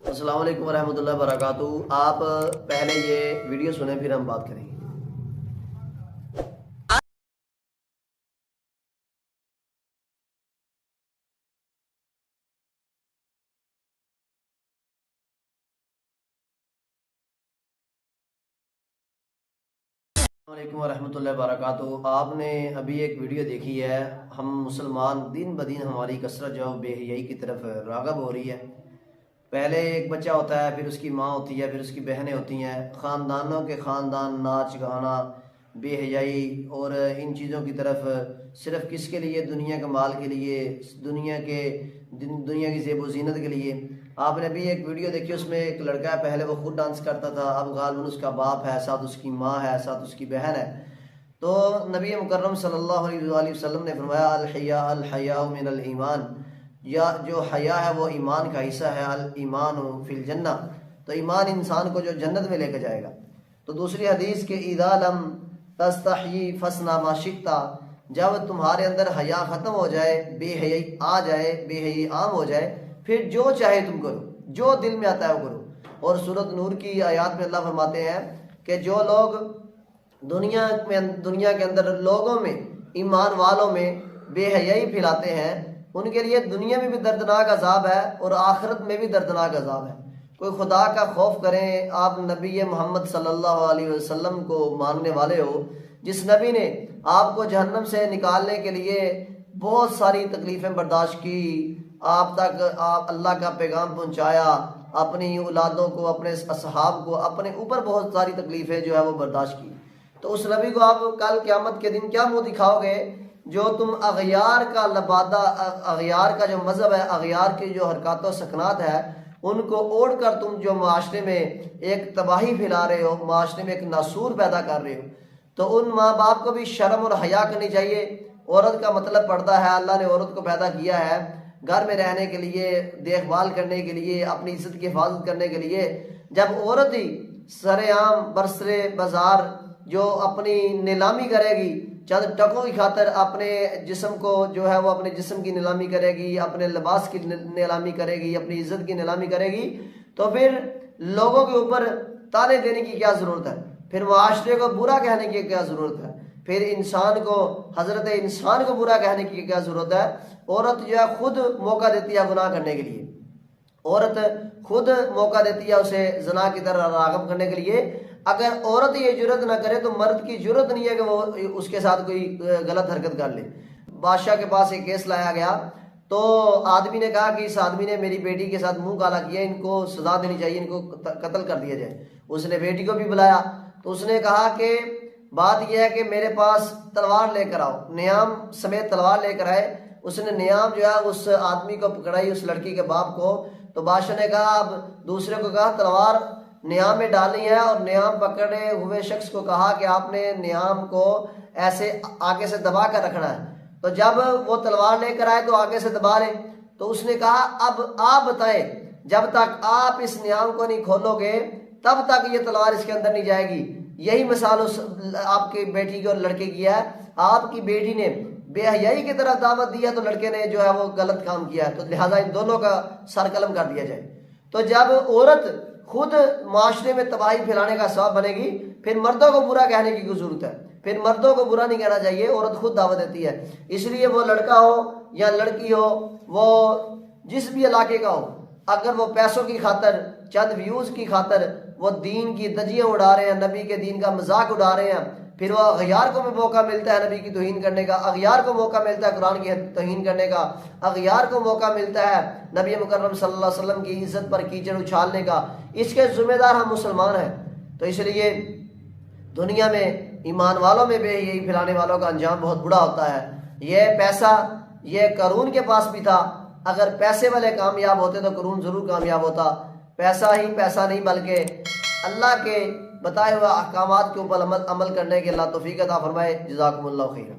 السلام علیکم ورحمۃ اللہ وبرکاتہ۔ آپ پہلے یہ ویڈیو سنیں پھر ہم بات کریں گے۔ السلام علیکم ورحمۃ اللہ وبرکاتہ۔ آپ نے ابھی ایک ویڈیو دیکھی ہے، ہم مسلمان دن بدن ہماری کثرت جو بے حیائی کی طرف راغب ہو رہی ہے۔ پہلے ایک بچہ ہوتا ہے، پھر اس کی ماں ہوتی ہے، پھر اس کی بہنیں ہوتی ہیں، خاندانوں کے خاندان ناچ گانا بے حیائی اور ان چیزوں کی طرف، صرف کس کے لیے؟ دنیا کے مال کے لیے، دنیا کی زیب و زینت کے لیے۔ آپ نے ابھی ایک ویڈیو دیکھی، اس میں ایک لڑکا ہے، پہلے وہ خود ڈانس کرتا تھا، اب غالباً اس کا باپ ہے، ساتھ اس کی ماں ہے، ساتھ اس کی بہن ہے۔ تو نبی مکرم صلی اللہ علیہ وآلہ وسلم نے فرمایا الحیاء من الایمان، یا جو حیا ہے وہ ایمان کا حصہ ہے، الایمان فی الجنہ، تو ایمان انسان کو جو جنت میں لے کے جائے گا۔ تو دوسری حدیث کہ اذا لم تستحی فاصنع ما شئت، جب تمہارے اندر حیا ختم ہو جائے، بے حیائی آ جائے، بے حیائی عام ہو جائے، پھر جو چاہے تم کرو، جو دل میں آتا ہے وہ کرو۔ اور سورۃ نور کی آیات میں اللہ فرماتے ہیں کہ جو لوگ دنیا کے اندر لوگوں میں، ایمان والوں میں بے حیائی پھیلاتے ہیں، ان کے لیے دنیا میں بھی دردناک عذاب ہے اور آخرت میں بھی دردناک عذاب ہے۔ کوئی خدا کا خوف کریں، آپ نبی محمد صلی اللہ علیہ وسلم کو ماننے والے ہو، جس نبی نے آپ کو جہنم سے نکالنے کے لیے بہت ساری تکلیفیں برداشت کی، آپ تک اللہ کا پیغام پہنچایا، اپنی اولادوں کو، اپنے اصحاب کو، اپنے اوپر بہت ساری تکلیفیں جو ہے وہ برداشت کی، تو اس نبی کو آپ کل قیامت کے دن کیا منہ دکھاؤ گے؟ جو تم اغیار کا لبادہ، اغیار کا جو مذہب ہے، اغیار کی جو حرکات و سکنات ہے، ان کو اوڑھ کر تم جو معاشرے میں ایک تباہی پھیلا رہے ہو، معاشرے میں ایک ناسور پیدا کر رہے ہو، تو ان ماں باپ کو بھی شرم اور حیا کرنی چاہیے۔ عورت کا مطلب پردہ ہے، اللہ نے عورت کو پیدا کیا ہے گھر میں رہنے کے لیے، دیکھ بھال کرنے کے لیے، اپنی عزت کی حفاظت کرنے کے لیے۔ جب عورت ہی سر عام برسر بازار جو اپنی نیلامی کرے گی، چند ٹکوں کی خاطر اپنے جسم کو جو ہے وہ اپنے جسم کی نیلامی کرے گی، اپنے لباس کی نیلامی کرے گی، اپنی عزت کی نیلامی کرے گی، تو پھر لوگوں کے اوپر تانے دینے کی کیا ضرورت ہے؟ پھر معاشرے کو برا کہنے کی کیا ضرورت ہے؟ پھر انسان کو، حضرت انسان کو برا کہنے کی کیا ضرورت ہے؟ عورت جو ہے خود موقع دیتی ہے گناہ کرنے کے لیے، عورت خود موقع دیتی ہے اسے زنا کی طرح راغب کرنے کے لیے۔ اگر عورت یہ جرت نہ کرے تو مرد کی جرت نہیں ہے کہ وہ اس کے ساتھ کوئی غلط حرکت کر لے۔ بادشاہ کے پاس ایک کیس لایا گیا، تو آدمی نے کہا کہ اس آدمی نے میری بیٹی کے ساتھ منہ کالا کیا، ان کو سزا دینی چاہیے، ان کو قتل کر دیا جائے۔ اس نے بیٹی کو بھی بلایا، تو اس نے کہا کہ بات یہ ہے کہ میرے پاس تلوار لے کر آؤ، نیام سمیت تلوار لے کر آئے۔ اس نے نیام جو ہے اس آدمی کو پکڑائی، اس لڑکی کے باپ کو۔ تو بادشاہ نے کہا، اب دوسرے کو کہا تلوار نیام میں ڈالنی ہے، اور نیام پکڑے ہوئے شخص کو کہا کہ آپ نے نیام کو ایسے آگے سے دبا کر رکھنا ہے۔ تو جب وہ تلوار لے کر آئے تو آگے سے دبا لے، تو اس نے کہا اب آپ بتائیں، جب تک آپ اس نیام کو نہیں کھولو گے تب تک یہ تلوار اس کے اندر نہیں جائے گی۔ یہی مثال اس آپ کی بیٹی کی اور لڑکے کی ہے۔ آپ کی بیٹی نے بے حیائی کی طرف دعوت دی ہے تو لڑکے نے جو ہے وہ غلط کام کیا ہے، تو لہٰذا ان دونوں کا سر قلم کر دیا جائے۔ تو جب عورت خود معاشرے میں تباہی پھیلانے کا سبب بنے گی، پھر مردوں کو برا کہنے کی کوئی ضرورت ہے؟ پھر مردوں کو برا نہیں کہنا چاہیے، عورت خود دعوت دیتی ہے۔ اس لیے وہ لڑکا ہو یا لڑکی ہو، وہ جس بھی علاقے کا ہو، اگر وہ پیسوں کی خاطر، چند ویوز کی خاطر وہ دین کی دجیاں اڑا رہے ہیں، نبی کے دین کا مذاق اڑا رہے ہیں، پھر وہ اغیار کو بھی موقع ملتا ہے نبی کی توہین کرنے کا، اغیار کو موقع ملتا ہے قرآن کی توہین کرنے کا، اغیار کو موقع ملتا ہے نبی مکرم صلی اللہ علیہ وسلم کی عزت پر کیچڑ اچھالنے کا۔ اس کے ذمہ دار ہم مسلمان ہیں۔ تو اس لیے دنیا میں ایمان والوں میں بے حیائی پھیلانے والوں کا انجام بہت بڑا ہوتا ہے۔ یہ پیسہ یہ قارون کے پاس بھی تھا، اگر پیسے والے کامیاب ہوتے تو قارون ضرور کامیاب ہوتا۔ پیسہ ہی پیسہ نہیں، بلکہ اللہ کے بتائے ہوئے احکامات کے اوپر عمل کرنے کے اللہ توفیق عطا فرمائے۔ جزاکم اللہ خیرا۔